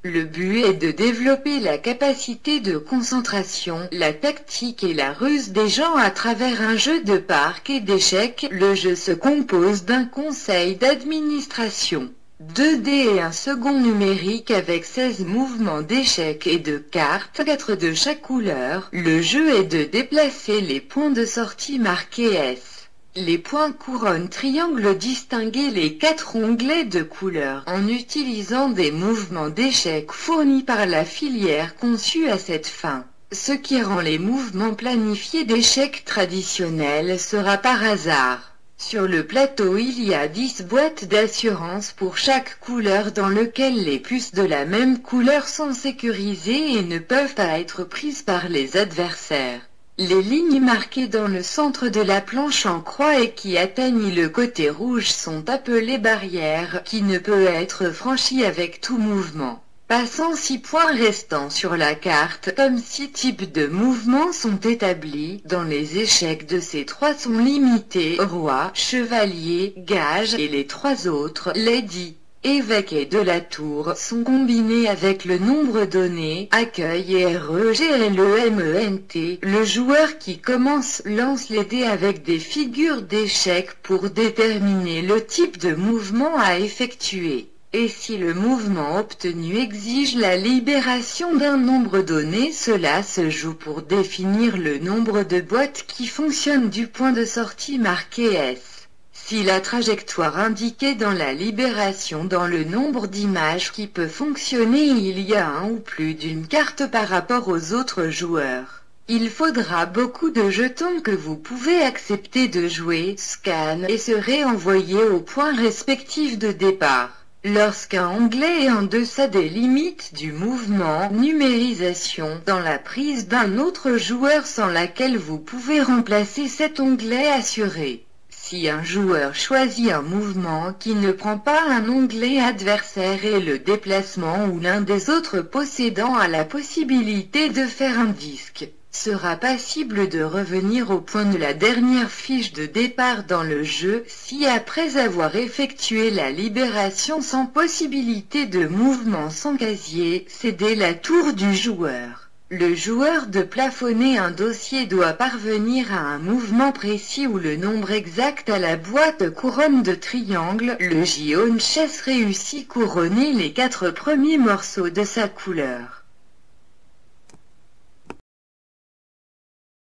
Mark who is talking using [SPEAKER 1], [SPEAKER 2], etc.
[SPEAKER 1] Le but est de développer la capacité de concentration, la tactique et la ruse des gens à travers un jeu de parc et d'échecs. Le jeu se compose d'un conseil d'administration, 2 dés et un second numérique avec 16 mouvements d'échecs et de cartes, 4 de chaque couleur. Le jeu est de déplacer les points de sortie marqués S. Les points couronne triangle distinguer les 4 onglets de couleurs en utilisant des mouvements d'échecs fournis par la filière conçue à cette fin. Ce qui rend les mouvements planifiés d'échecs traditionnels sera par hasard. Sur le plateau il y a 10 boîtes d'assurance pour chaque couleur dans lequel les puces de la même couleur sont sécurisées et ne peuvent pas être prises par les adversaires. Les lignes marquées dans le centre de la planche en croix et qui atteignent le côté rouge sont appelées barrières, qui ne peut être franchie avec tout mouvement. Passant 6 points restants sur la carte, comme 6 types de mouvements sont établis, dans les échecs de ces 3 sont limités, roi, chevalier, gage, et les 3 autres, lady, évêque et de la tour, sont combinés avec le nombre donné, accueil et REGLEMENT. Le joueur qui commence lance les dés avec des figures d'échecs pour déterminer le type de mouvement à effectuer. Et si le mouvement obtenu exige la libération d'un nombre donné, cela se joue pour définir le nombre de boîtes qui fonctionnent du point de sortie marqué S. Si la trajectoire indiquée dans la libération dans le nombre d'images qui peut fonctionner, il y a un ou plus d'une carte par rapport aux autres joueurs. Il faudra beaucoup de jetons que vous pouvez accepter de jouer, scan et se réenvoyer au point respectif de départ. Lorsqu'un onglet est en deçà des limites du mouvement, numérisation dans la prise d'un autre joueur sans laquelle vous pouvez remplacer cet onglet assuré. Si un joueur choisit un mouvement qui ne prend pas un onglet adversaire et le déplacement ou l'un des autres possédant a la possibilité de faire un disque, sera passible de revenir au point de la dernière fiche de départ dans le jeu si après avoir effectué la libération sans possibilité de mouvement sans casier, cédait la tour du joueur. Le joueur de plafonner un dossier doit parvenir à un mouvement précis ou le nombre exact à la boîte couronne de triangle. Le Gion Chess réussit couronner les 4 premiers morceaux de sa couleur.